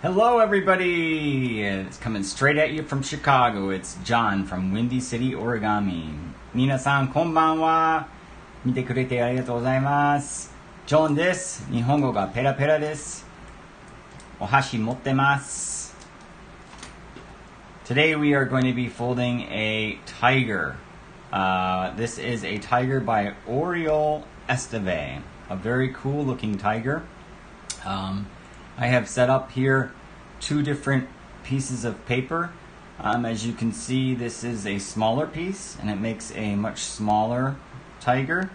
Hello everybody! It's coming straight at you from Chicago. It's John from Windy City Origami. 皆さんこんばんは。見てくれてありがとうございます。ジョンです。日本語がペラペラです。お箸持ってます。Today we are going to be folding a tiger. This is a tiger by Oriol Esteve. A very cool looking tiger. I have set up here two different pieces of paper. As you can see, this is a smaller piece and it makes a much smaller tiger.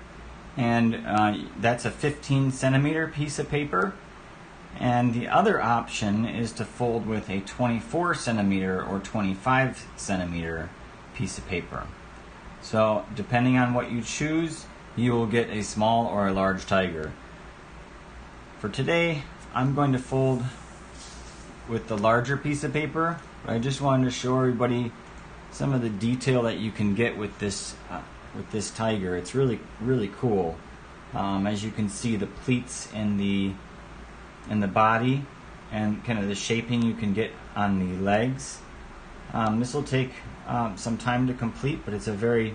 And that's a 15 centimeter piece of paper. And the other option is to fold with a 24 centimeter or 25 centimeter piece of paper. So depending on what you choose, you will get a small or a large tiger. For today, I'm going to fold with the larger piece of paper, but I just wanted to show everybody some of the detail that you can get with this tiger. It's really cool. As you can see, the pleats in the body and kind of the shaping you can get on the legs. This will take some time to complete, but it's a very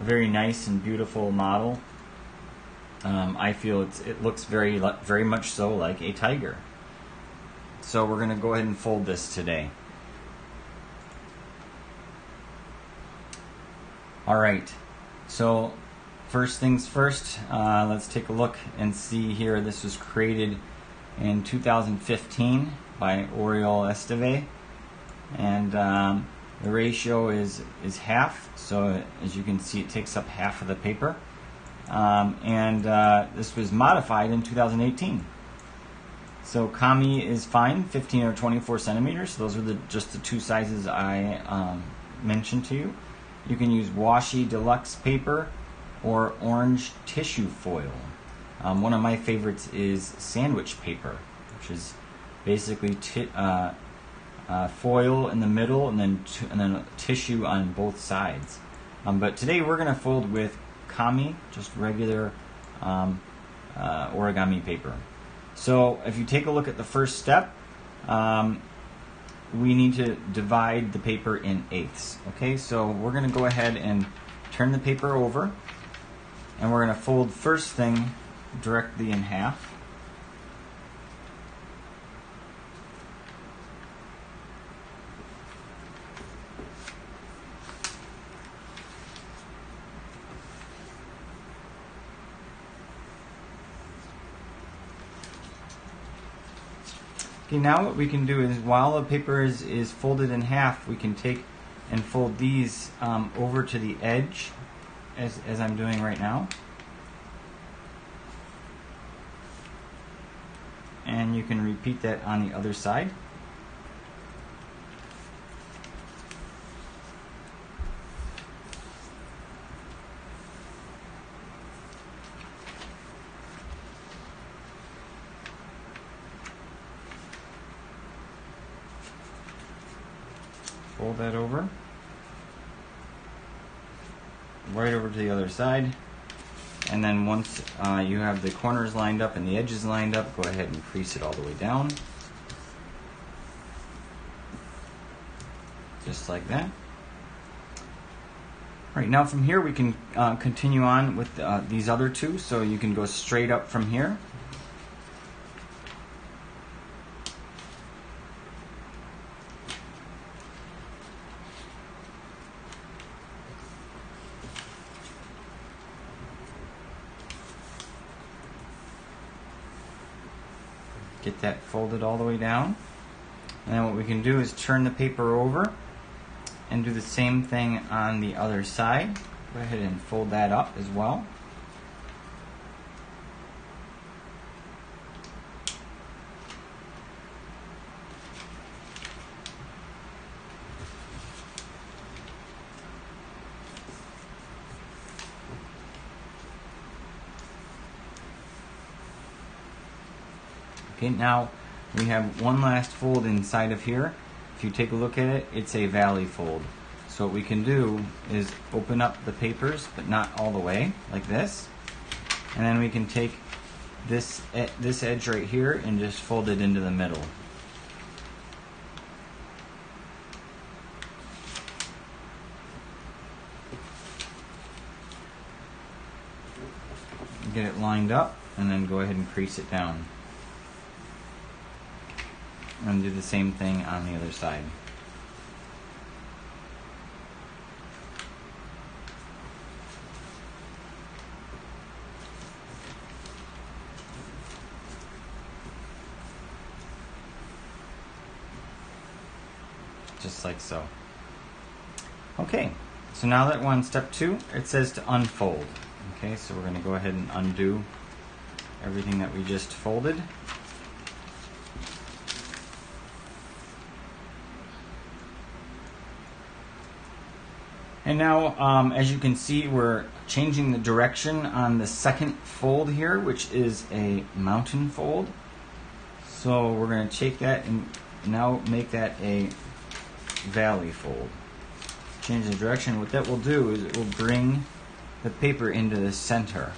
nice and beautiful model. I feel it looks very much so like a tiger. So we're going to go ahead and fold this today. Alright, so first things first, let's take a look and see here. This was created in 2015 by Oriol Esteve, and the ratio is half, so as you can see it takes up half of the paper. This was modified in 2018. So Kami is fine, 15 or 24 centimeters. So those are just the two sizes I mentioned to you. You can use washi deluxe paper or orange tissue foil. One of my favorites is sandwich paper, which is basically foil in the middle and then tissue on both sides. But today we're going to fold with Kami, just regular origami paper. So if you take a look at the first step, we need to divide the paper in eighths. Okay, so we're going to go ahead and turn the paper over, and we're going to fold first thing directly in half. Okay, now what we can do is, while the paper is folded in half, we can take and fold these over to the edge, as I'm doing right now. And you can repeat that on the other side. Fold that over, right over to the other side, and then once you have the corners lined up and the edges lined up, go ahead and crease it all the way down, just like that. Right, now from here we can continue on with these other two, so you can go straight up from here. Get that folded all the way down, and then what we can do is turn the paper over and do the same thing on the other side. Go ahead and fold that up as well. Okay, now we have one last fold inside of here. If you take a look at it, it's a valley fold. So what we can do is open up the papers, but not all the way, like this. And then we can take this edge right here and just fold it into the middle. get it lined up, and then go ahead and crease it down. And do the same thing on the other side. Just like so. Okay, so now that we're on step 2, it says to unfold. Okay, so we're going to go ahead and undo everything that we just folded. And now, as you can see, we're changing the direction on the second fold here, which is a mountain fold. So we're going to take that and now make that a valley fold. Change the direction. What that will do is it will bring the paper into the center.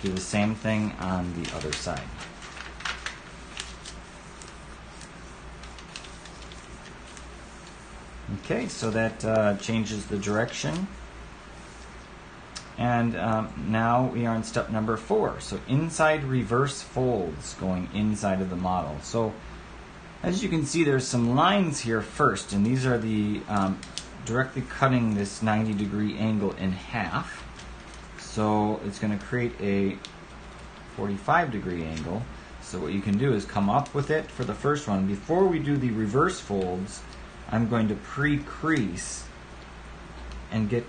Do the same thing on the other side. Okay, so that changes the direction. And now we are on step number 4. So inside reverse folds going inside of the model. So as you can see, there's some lines here first, and these are the directly cutting this 90-degree angle in half. So it's going to create a 45-degree angle. So what you can do is come up with it for the first one. Before we do the reverse folds, I'm going to pre-crease and get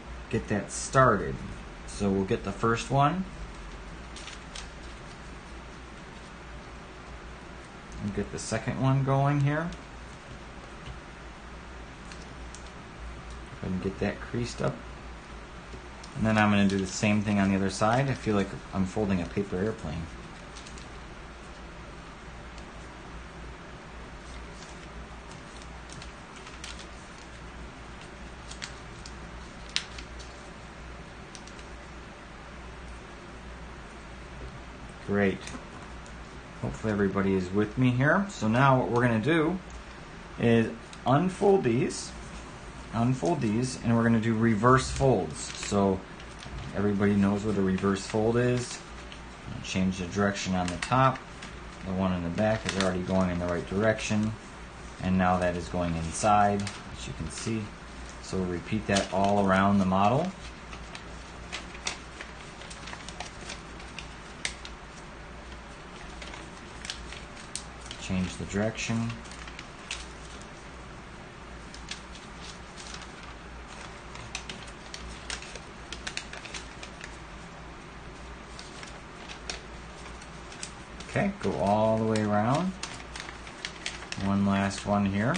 that started. So we'll get the first one. And get the second one going here. Go ahead and get that creased up. And then I'm going to do the same thing on the other side. I feel like I'm folding a paper airplane. Great. Hopefully everybody is with me here. So now what we're going to do is unfold these, and we're going to do reverse folds. So everybody knows what a reverse fold is. Change the direction on the top. The one in the back is already going in the right direction, and now that is going inside, as you can see. So we'll repeat that all around the model. Change the direction. Okay, go all the way around. One last one here.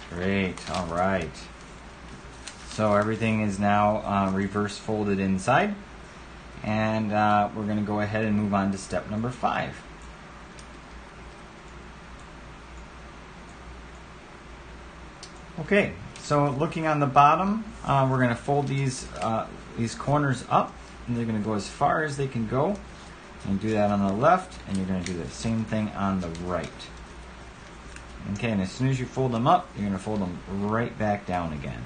Great, all right. So everything is now reverse folded inside. And we're going to go ahead and move on to step number 5. Okay, so looking on the bottom, we're going to fold these corners up, and they're going to go as far as they can go. And do that on the left, and you're going to do the same thing on the right. Okay, and as soon as you fold them up, you're going to fold them right back down again.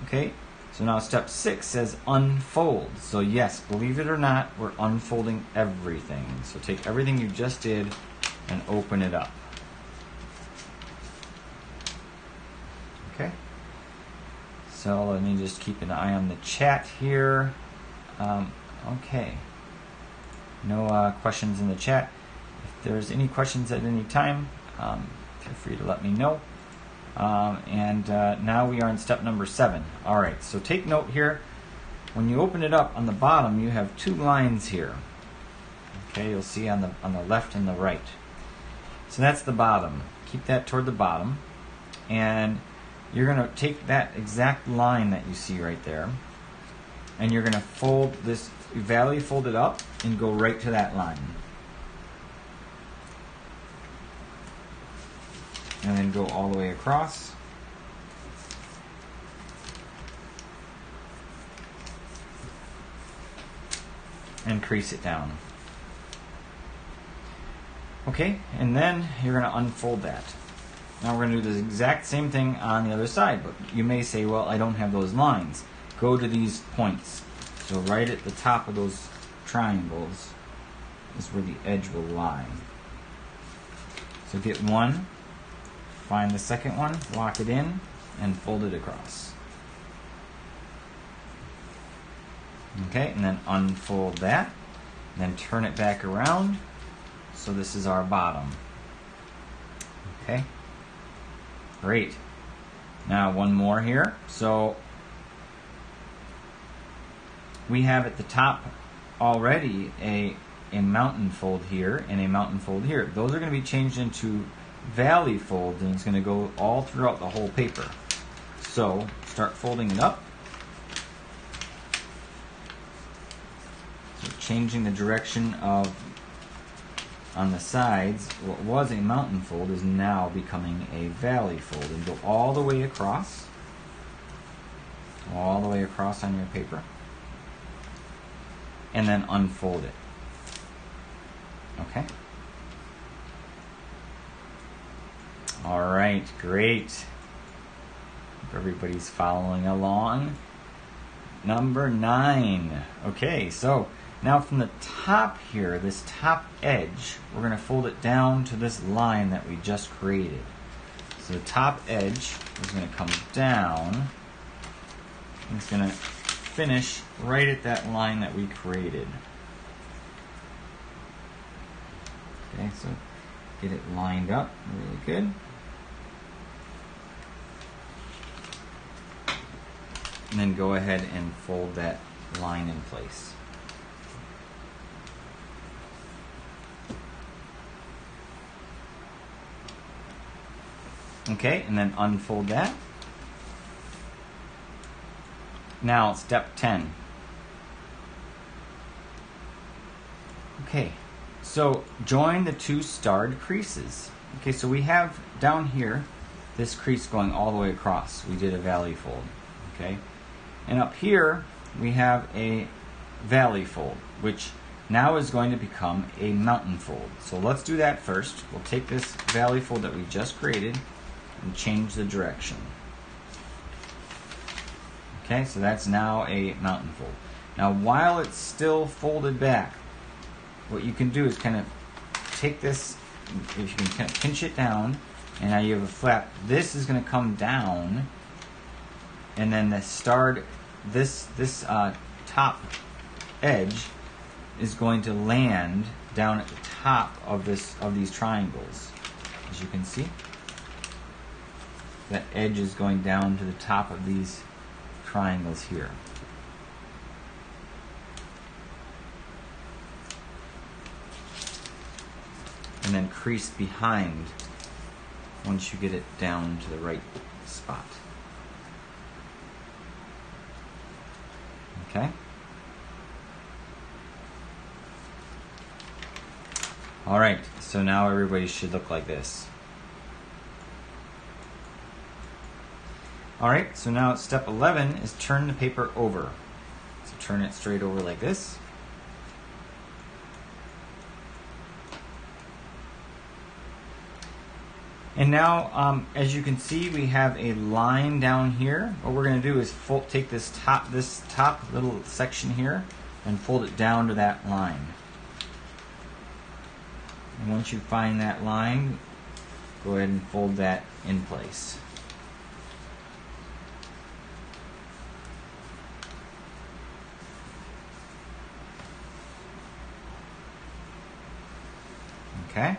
Okay. So now step 6 says unfold. So yes, believe it or not, we're unfolding everything. So take everything you just did and open it up. Okay. So let me just keep an eye on the chat here. Okay. No questions in the chat. If there's any questions at any time, feel free to let me know. Now we are in step number 7. All right, so take note here. When you open it up on the bottom, you have 2 lines here. Okay, you'll see on the left and the right. So that's the bottom. Keep that toward the bottom, and you're going to take that exact line that you see right there, and you're going to fold this valley, fold it up, and go right to that line. And then go all the way across. And crease it down. Okay, and then you're going to unfold that. Now we're going to do the exact same thing on the other side, but you may say, well, I don't have those lines. Go to these points. So right at the top of those triangles is where the edge will lie. So get one, find the second one, lock it in, and fold it across. Okay, and then unfold that, and then turn it back around. So this is our bottom. Okay, great. Now one more here. So we have at the top already a mountain fold here and a mountain fold here. Those are going to be changed into valley folds, and it's going to go all throughout the whole paper. So start folding it up. So changing the direction of on the sides, what was a mountain fold is now becoming a valley fold, and go all the way across on your paper, and then unfold it. Okay. All right, great. Hope everybody's following along. Number 9. Okay, so now from the top here, this top edge, we're going to fold it down to this line that we just created. So the top edge is going to come down, and it's going to finish right at that line that we created. Okay, so get it lined up really good. And then go ahead and fold that line in place. Okay, and then unfold that. Now, step 10. Okay, so join the two starred creases. Okay, so we have down here this crease going all the way across. We did a valley fold. Okay, and up here we have a valley fold, which now is going to become a mountain fold. So let's do that first. We'll take this valley fold that we just created and change the direction. Okay, so that's now a mountain fold. Now while it's still folded back, what you can do is kind of take this, if you can kind of pinch it down, and now you have a flap. This is going to come down, and then the starred, this top edge is going to land down at the top of these triangles. As you can see, that edge is going down to the top of these triangles here. And then crease behind once you get it down to the right spot. Okay? Alright, so now everybody should look like this. Alright, so now step 11 is turn the paper over. So turn it straight over like this. And now, as you can see, we have a line down here. What we're going to do is take this top little section here and fold it down to that line. And once you find that line, go ahead and fold that in place. Okay?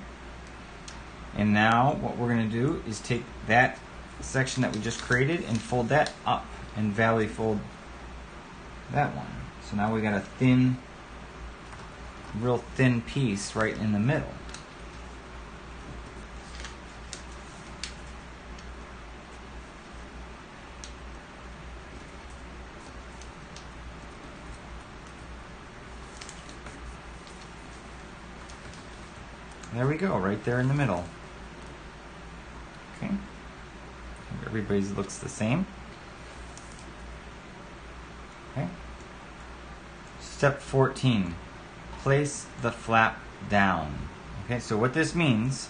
And now what we're going to do is take that section that we just created and fold that up and valley fold that one. So now we got a thin, real thin piece right in the middle. There we go, right there in the middle. Okay. Everybody's looks the same. Okay. Step 14. Place the flap down. Okay, so what this means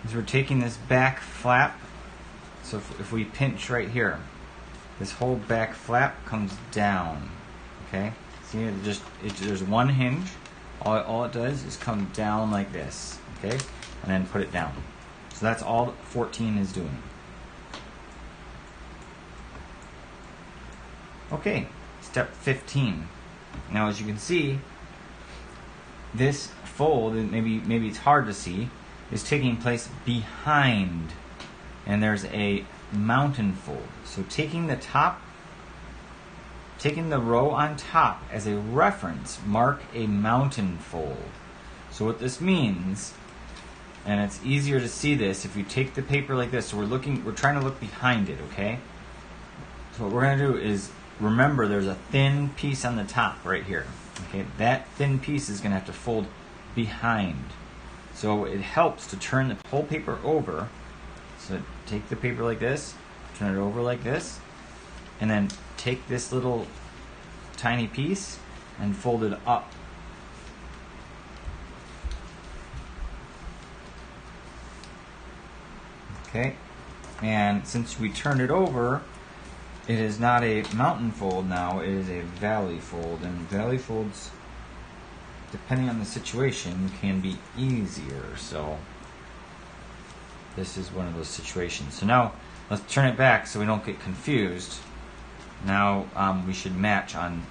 is we're taking this back flap. So if we pinch right here, this whole back flap comes down. Okay, see, there's one hinge. All it does is come down like this. Okay, and then put it down. So that's all 14 is doing. Okay, step 15. Now, as you can see, this fold, and maybe it's hard to see, is taking place behind, and there's a mountain fold. So taking the row on top as a reference, mark a mountain fold. So what this means, and it's easier to see this if you take the paper like this. So we're trying to look behind it, okay? So what we're going to do is remember there's a thin piece on the top right here. Okay, that thin piece is going to have to fold behind. So it helps to turn the whole paper over. So take the paper like this, turn it over like this, and then take this little tiny piece and fold it up. Okay, and since we turned it over, it is not a mountain fold now, it is a valley fold. And valley folds, depending on the situation, can be easier. So this is one of those situations. So now let's turn it back so we don't get confused. Now we should match on.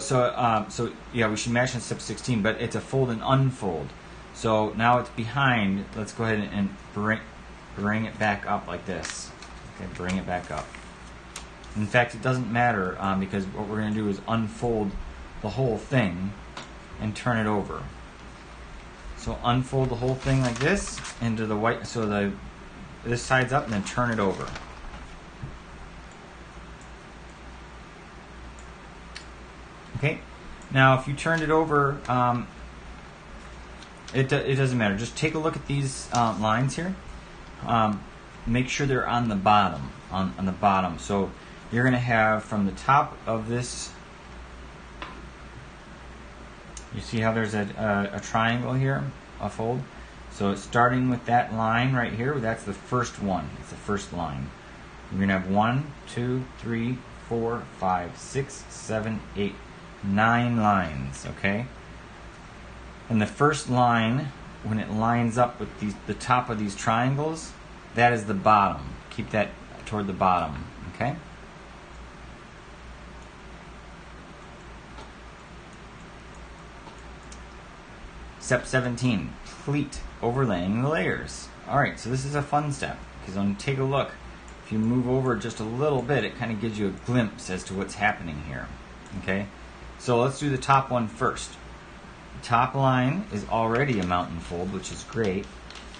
So yeah, we should match on step 16, but it's a fold and unfold. So now it's behind. Let's go ahead and bring it back up like this. Okay, bring it back up. In fact, it doesn't matter because what we're going to do is unfold the whole thing and turn it over. So unfold the whole thing like this into the white. So this side's up, and then turn it over. Okay. Now, if you turned it over, it doesn't matter. Just take a look at these lines here. Make sure they're on the bottom. On the bottom. So you're going to have from the top of this. You see how there's a triangle here, a fold. So starting with that line right here, that's the first one. It's the first line. You're going to have 1, 2, 3, 4, 5, 6, 7, 8, 9 lines. Okay. And the first line, when it lines up with the top of these triangles, that is the bottom. Keep that toward the bottom, okay? Step 17, pleat, overlaying the layers. All right, so this is a fun step because when you take a look, if you move over just a little bit, it kind of gives you a glimpse as to what's happening here, okay? So let's do the top one first. Top line is already a mountain fold, which is great,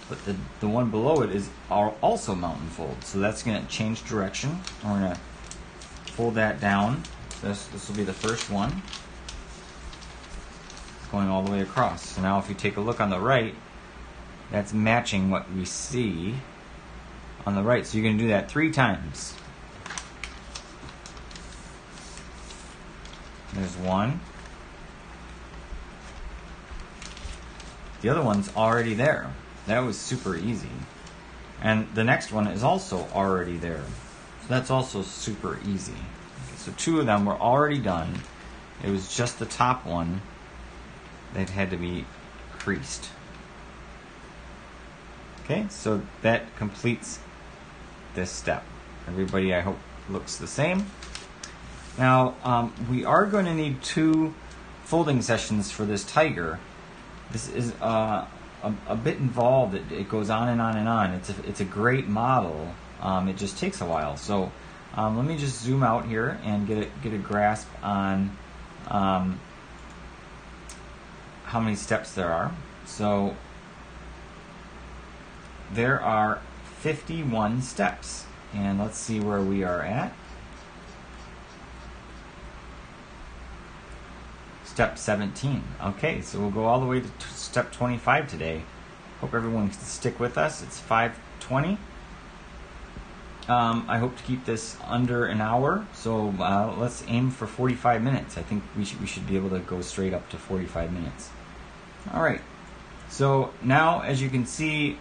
but the one below it is also mountain fold. So that's going to change direction. We're going to fold that down. This will be the first one, going all the way across. So now if you take a look on the right, that's matching what we see on the right. So you're going to do that 3 times. There's one. The other one's already there. That was super easy. And the next one is also already there. So that's also super easy. Okay, so 2 of them were already done. It was just the top one that had to be creased. Okay, so that completes this step. Everybody, I hope, looks the same. Now, we are going to need 2 folding sessions for this tiger. This is a bit involved. It goes on and on and on. It's a great model. It just takes a while. So let me just zoom out here and get a grasp on how many steps there are. So there are 51 steps, and let's see where we are at. Step 17. Okay, so we'll go all the way to step 25 today. Hope everyone can stick with us. It's 5:20. I hope to keep this under an hour, so let's aim for 45 minutes. I think we should be able to go straight up to 45 minutes. All right. So now, as you can see,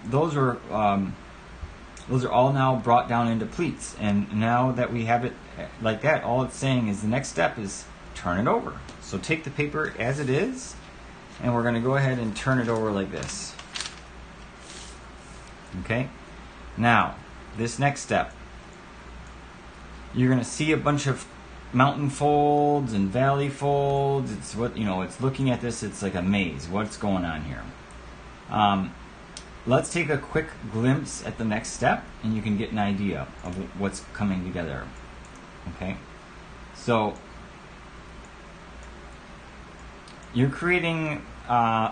those are all now brought down into pleats. And now that we have it like that, all it's saying is the next step is turn it over. So take the paper as it is, and we're going to go ahead and turn it over like this. Okay? Now, this next step, you're going to see a bunch of mountain folds and valley folds. It's what, it's looking at this, it's like a maze. What's going on here? Let's take a quick glimpse at the next step, and you can get an idea of what's coming together. Okay? So, you're creating,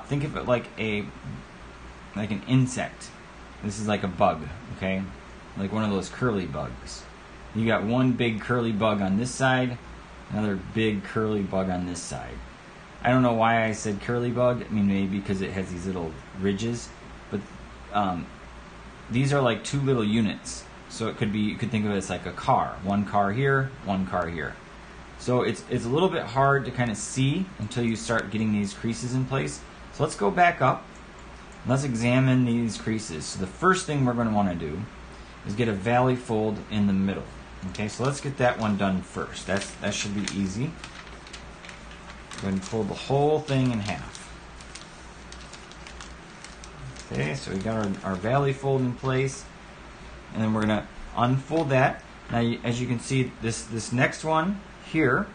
think of it like an insect. This is like a bug, okay? Like one of those curly bugs. You got one big curly bug on this side, another big curly bug on this side. I don't know why I said curly bug. I mean, maybe because it has these little ridges, but these are like two little units. So it could be, you could think of it as like a car. One car here, one car here. So it's a little bit hard to kind of see until you start getting these creases in place. So let's go back up. Let's examine these creases. So the first thing we're going to want to do is get a valley fold in the middle. Okay, so let's get that one done first. That should be easy. Go ahead and fold the whole thing in half. Okay, so we got our valley fold in place, and then we're going to unfold that. Now, as you can see, this next one here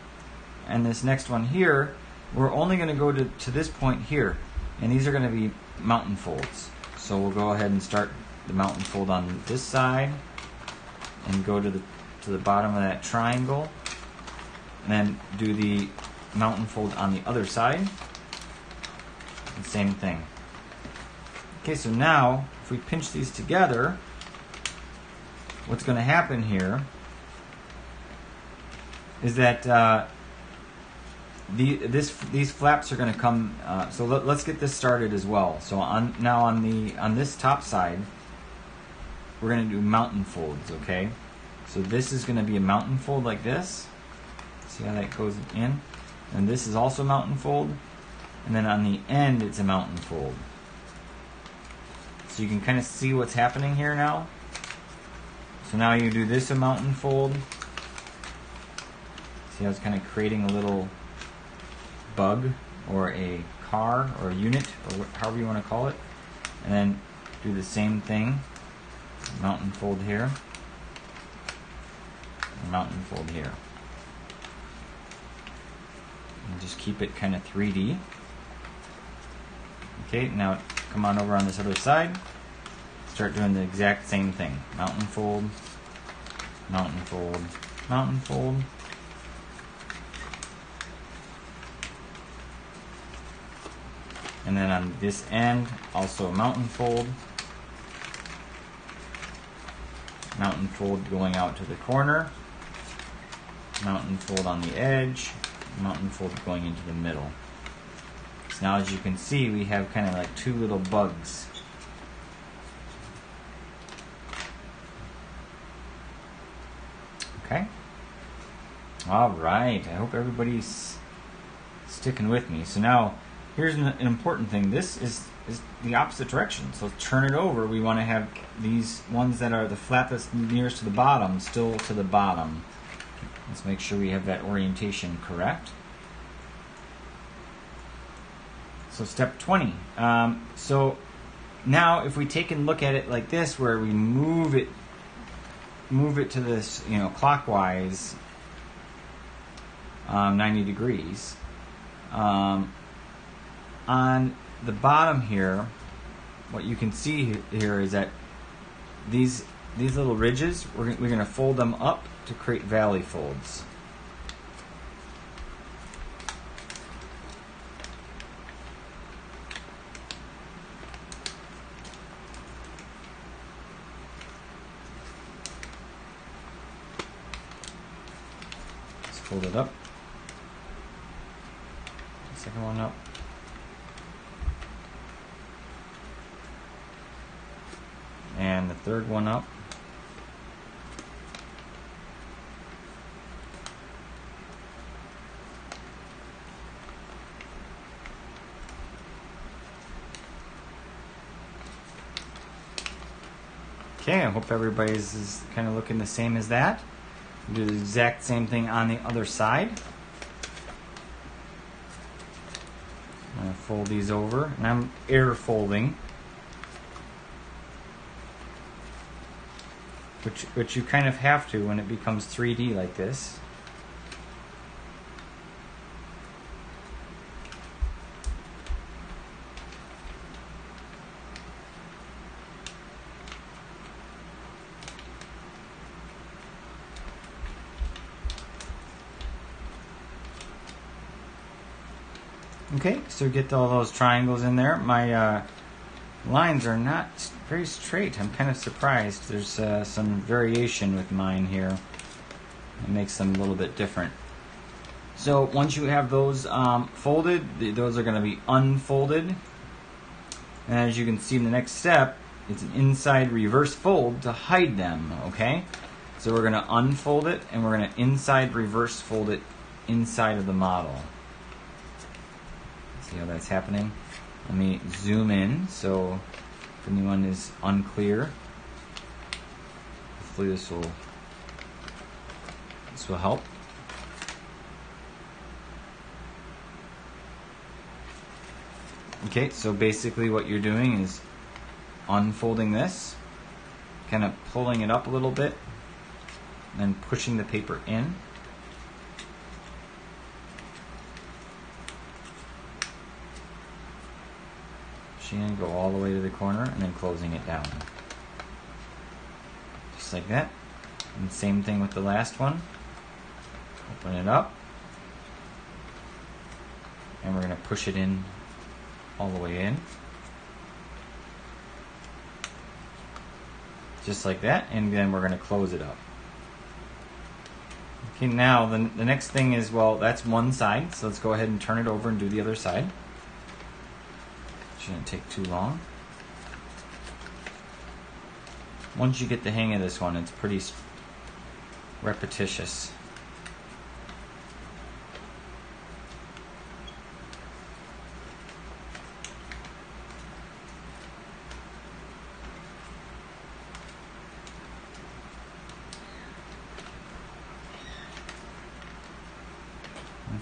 and this next one here, we're only going to go to this point here, and these are going to be mountain folds. So we'll go ahead and start the mountain fold on this side and go to the bottom of that triangle, and then do the mountain fold on the other side, and same thing. Okay, so now if we pinch these together, what's going to happen here is that these flaps are going to come. So let's get this started as well. So on this top side, we're going to do mountain folds. Okay, so this is going to be a mountain fold like this. See how that goes in, and this is also mountain fold, and then on the end it's a mountain fold. So you can kind of see what's happening here now. So now you do this a mountain fold. See how it's kind of creating a little bug or a car or a unit or however you want to call it. And then do the same thing. Mountain fold here. And mountain fold here. And just keep it kind of 3D. Okay, now come on over on this other side. Start doing the exact same thing. Mountain fold, mountain fold, mountain fold. And then on this end, also a mountain fold. Mountain fold going out to the corner. Mountain fold on the edge. Mountain fold going into the middle. So now as you can see, we have kind of like two little bugs. Okay. All right. I hope everybody's sticking with me. So now, here's an important thing. This is the opposite direction. So turn it over. We want to have these ones that are the flap that's nearest to the bottom still to the bottom. Let's make sure we have that orientation correct. So step 20. So now if we take and look at it like this, where we move it to this, clockwise, 90 degrees. On the bottom here, what you can see here is that these little ridges, we're going to fold them up to create valley folds. Let's fold it up. Second one up. And the third one up. Okay, I hope everybody's is kind of looking the same as that. Do the exact same thing on the other side. I'm going to fold these over, and I'm air folding, which you kind of have to when it becomes 3D like this. Okay, so get all those triangles in there. My lines are not very straight. I'm kind of surprised. There's some variation with mine here. It makes them a little bit different. So once you have those folded, those are going to be unfolded. And as you can see in the next step, it's an inside reverse fold to hide them, okay? So we're going to unfold it, and we're going to inside reverse fold it inside of the model. See how that's happening? Let me zoom in so if anyone is unclear. Hopefully this will help. Okay, so basically what you're doing is unfolding this, kind of pulling it up a little bit, and then pushing the paper in. And go all the way to the corner and then closing it down. Just like that. And same thing with the last one. Open it up. And we're going to push it in all the way in. Just like that. And then we're going to close it up. Okay, now the next thing is, well, that's one side. So let's go ahead and turn it over and do the other side. Shouldn't take too long. Once you get the hang of this one, it's pretty repetitious.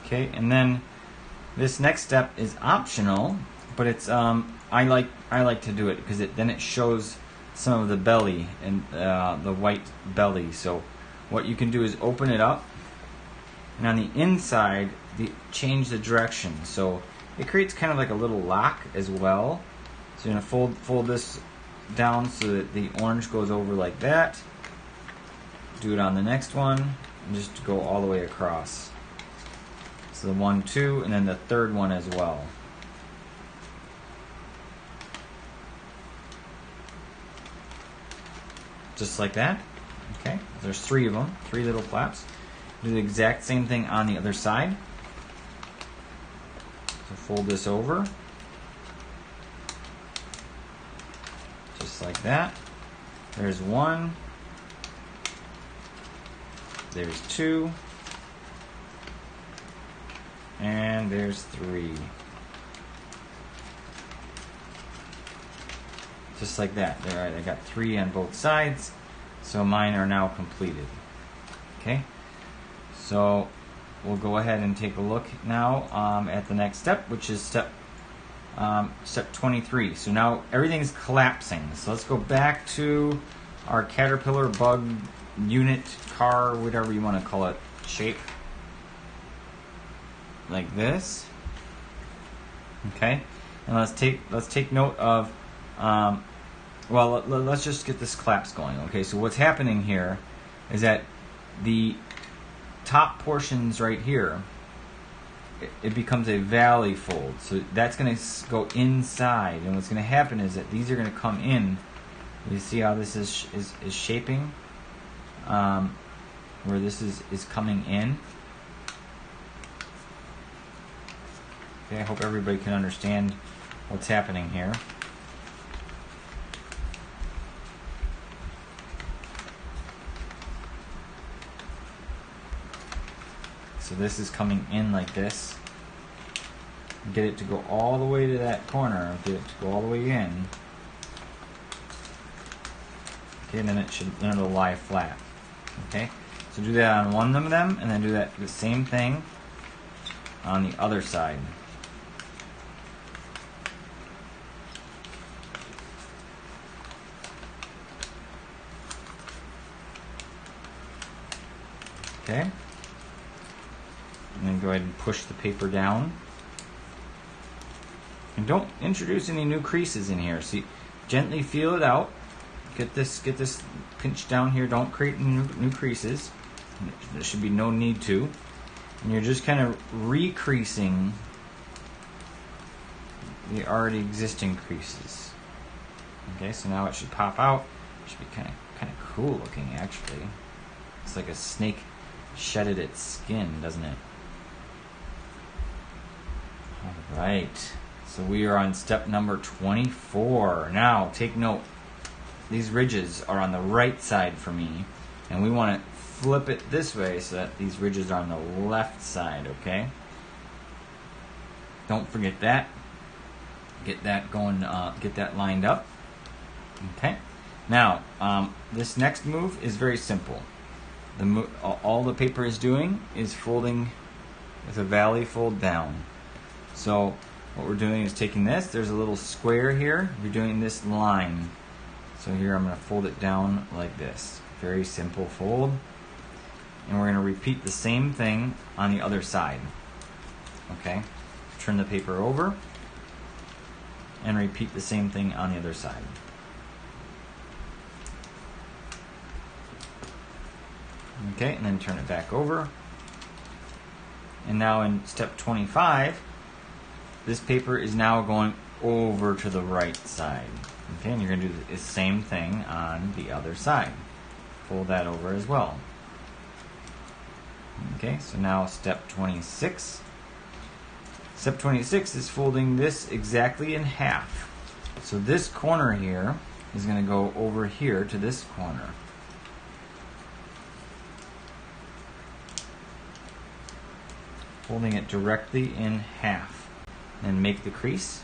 Okay, and then this next step is optional. But it's I like to do it because then it shows some of the belly and the white belly. So what you can do is open it up, and on the inside change the direction. So it creates kind of like a little lock as well. So you're gonna fold this down so that the orange goes over like that. Do it on the next one, and just go all the way across. So the 1, 2, and then the third one as well. Just like that. Okay, there's 3 of them, 3 little flaps. Do the exact same thing on the other side. So fold this over. Just like that. There's 1. There's 2. And there's 3. Just like that. There, I got 3 on both sides, so mine are now completed. Okay, so we'll go ahead and take a look now at the next step, which is step 23. So now everything's collapsing. So let's go back to our caterpillar, bug, unit, car, whatever you want to call it, shape, like this. Okay, and let's take note of. Well, let's just get this collapse going. Okay, so what's happening here is that the top portions right here, it becomes a valley fold. So that's going to go inside, and what's going to happen is that these are going to come in. You see how this is shaping, where this is coming in. Okay, I hope everybody can understand what's happening here. So this is coming in like this. Get it to go all the way to that corner. Get it to go all the way in. Okay, and then it'll lie flat. Okay, so do that on one of them, and then do the same thing on the other side. Okay, and then go ahead and push the paper down. And don't introduce any new creases in here. See, gently feel it out. Get this pinch down here. Don't create new creases. There should be no need to. And you're just kind of recreasing the already existing creases. Okay, so now it should pop out. It should be kind of cool looking, actually. It's like a snake shedded its skin, doesn't it? All right. So we are on step number 24. Now, take note. These ridges are on the right side for me, and we want to flip it this way so that these ridges are on the left side, okay? Don't forget that. Get that going, get that lined up. Okay? Now, this next move is very simple. All the paper is doing is folding with a valley fold down. So what we're doing is taking this, there's a little square here, you're doing this line. So here I'm going to fold it down like this. Very simple fold. And we're going to repeat the same thing on the other side. Okay? Turn the paper over and repeat the same thing on the other side. Okay, and then turn it back over. And now in step 25, this paper is now going over to the right side. Okay, and you're going to do the same thing on the other side. Fold that over as well. Okay, so now step 26. Step 26 is folding this exactly in half. So this corner here is going to go over here to this corner. Folding it directly in half. Then make the crease.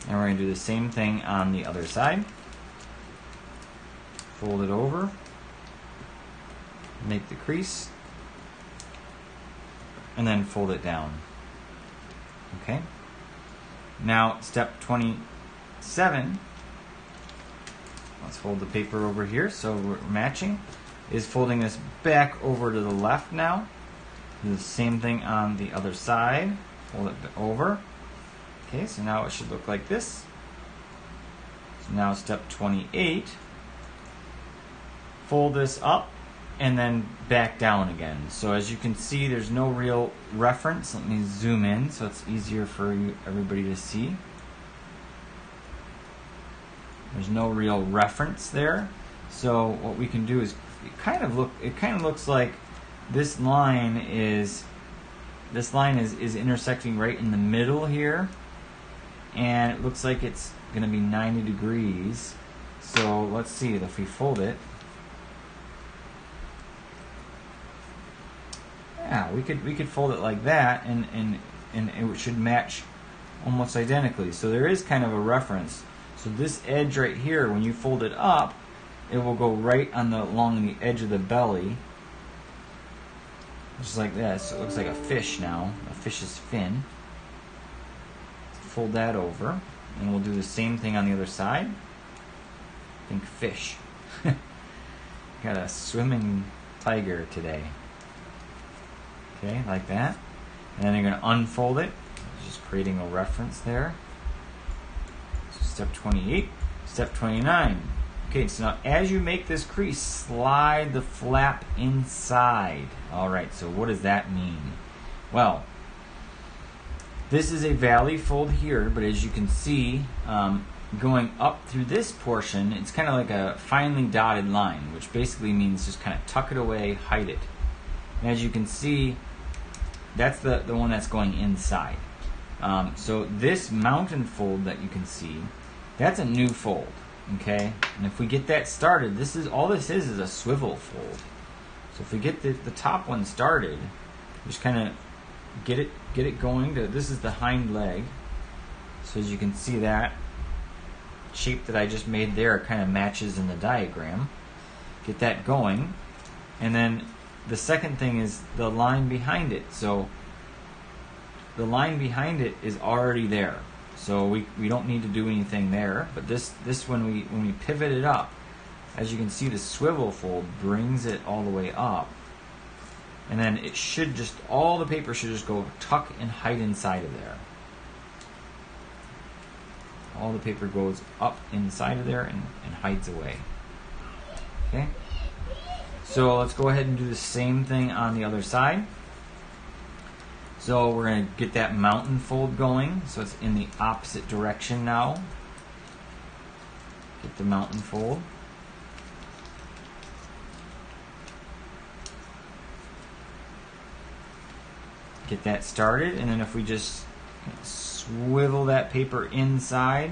And we're going to do the same thing on the other side. Fold it over. Make the crease. And then fold it down. Okay? Now, step 27. Let's fold the paper over here so we're matching. Is folding this back over to the left now. Do the same thing on the other side. Fold it over. Okay, so now it should look like this. So now step 28. Fold this up and then back down again. So as you can see, there's no real reference. Let me zoom in so it's easier for everybody to see. There's no real reference there. So what we can do is it kind of looks like this line is intersecting right in the middle here. And it looks like it's going to be 90 degrees. So let's see if we fold it. Yeah, we could fold it like that, and it should match almost identically. So there is kind of a reference. So this edge right here, when you fold it up, it will go right along the edge of the belly, just like this. It looks like a fish now, a fish's fin. Fold that over, and we'll do the same thing on the other side. Think fish. Got a swimming tiger today. Okay, like that. And then you're going to unfold it, just creating a reference there. So step 28, step 29. Okay, so now as you make this crease, slide the flap inside. Alright, so what does that mean? Well, this is a valley fold here, but as you can see, going up through this portion, it's kind of like a finely dotted line, which basically means just kind of tuck it away, hide it. And as you can see, that's the one that's going inside. So this mountain fold that you can see, that's a new fold. Okay, and if we get that started, this is a swivel fold. So if we get the top one started, just kind of get it going. This is the hind leg. So as you can see, that shape that I just made there kind of matches in the diagram. get that going. And then the second thing is the line behind it. So the line behind it is already there. So we don't need to do anything there. But this when we pivot it up, as you can see, the swivel fold brings it all the way up. And then it should just, all the paper should just go tuck and hide inside of there. All the paper goes up inside of there and hides away. Okay? So let's go ahead and do the same thing on the other side. So we're going to get that mountain fold going. So it's in the opposite direction now. Get the mountain fold. Get that started, and then if we just swivel that paper inside,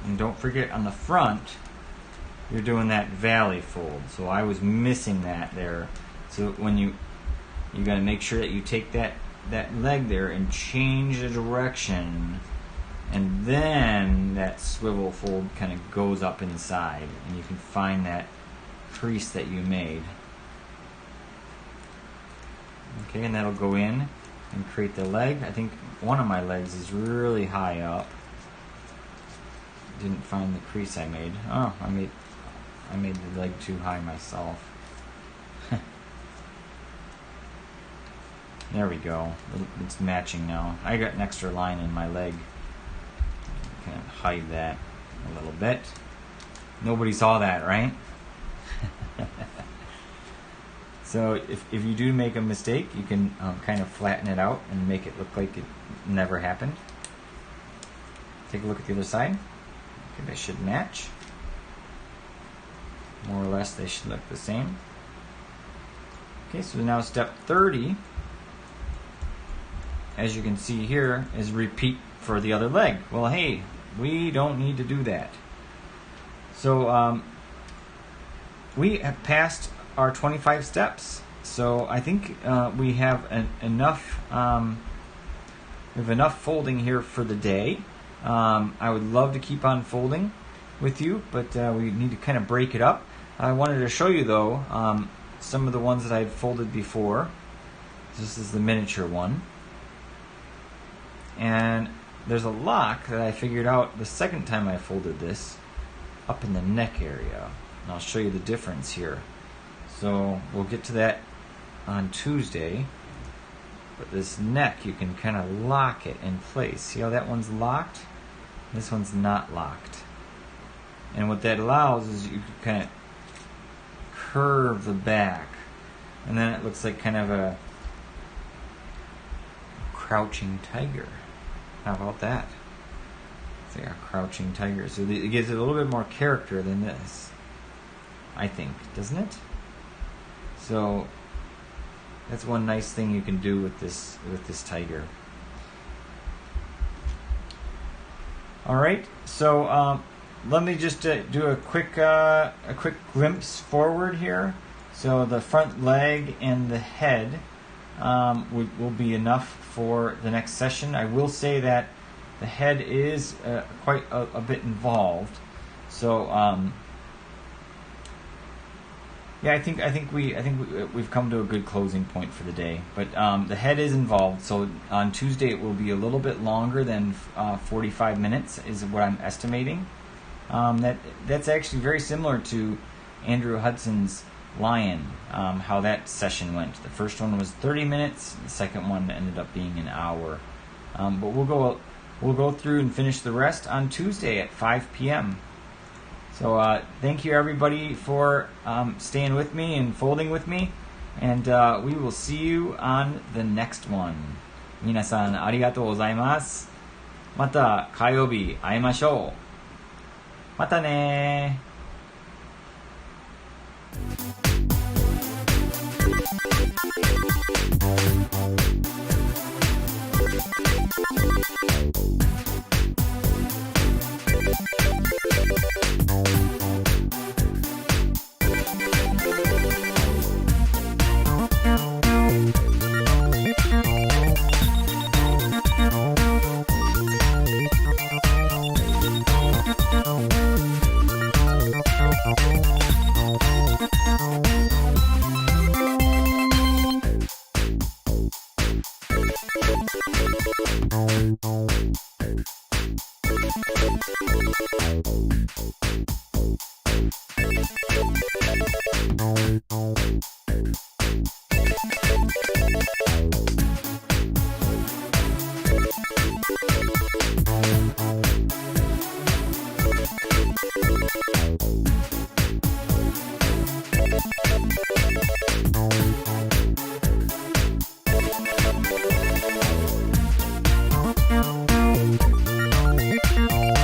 and don't forget on the front you're doing that valley fold. So I was missing that there. So when you got to make sure that you take that leg there and change the direction. And then that swivel fold kind of goes up inside, and you can find that crease that you made. Okay, and that'll go in and create the leg. I think one of my legs is really high up. Didn't find the crease I made. Oh, I made the leg too high myself. There we go. It's matching now. I got an extra line in my leg. Kind of hide that a little bit. Nobody saw that, right? So if you do make a mistake, you can kind of flatten it out and make it look like it never happened. Take a look at the other side. Okay, they should match. More or less, they should look the same. Okay, so now step 30, as you can see here, is repeat for the other leg. Well, hey, we don't need to do that. So we have passed our 25 steps. So I think we have enough folding here for the day. I would love to keep on folding with you, but we need to kind of break it up. I wanted to show you though some of the ones that I had folded before. This is the miniature one. And there's a lock that I figured out the second time I folded this up in the neck area. And I'll show you the difference here. So we'll get to that on Tuesday. But this neck, you can kind of lock it in place. See how that one's locked? This one's not locked. And what that allows is you can kind of curve the back. And then it looks like kind of a crouching tiger. How about that? It's like a crouching tiger. So it gives it a little bit more character than this, I think, doesn't it? So that's one nice thing you can do with this tiger. All right. So let me just do a quick glimpse forward here. So the front leg and the head will be enough for the next session. I will say that the head is quite a bit involved. So yeah, I think we've come to a good closing point for the day. But the head is involved. So on Tuesday it will be a little bit longer than 45 minutes is what I'm estimating. That's actually very similar to Andrew Hudson's Lion, how that session went. The first one was 30 minutes. The second one ended up being an hour. But we'll go through and finish the rest on Tuesday at 5 p.m. So thank you everybody for staying with me and folding with me, and we will see you on the next one. 皆さんありがとうございます。また火曜日会いましょう。またねー。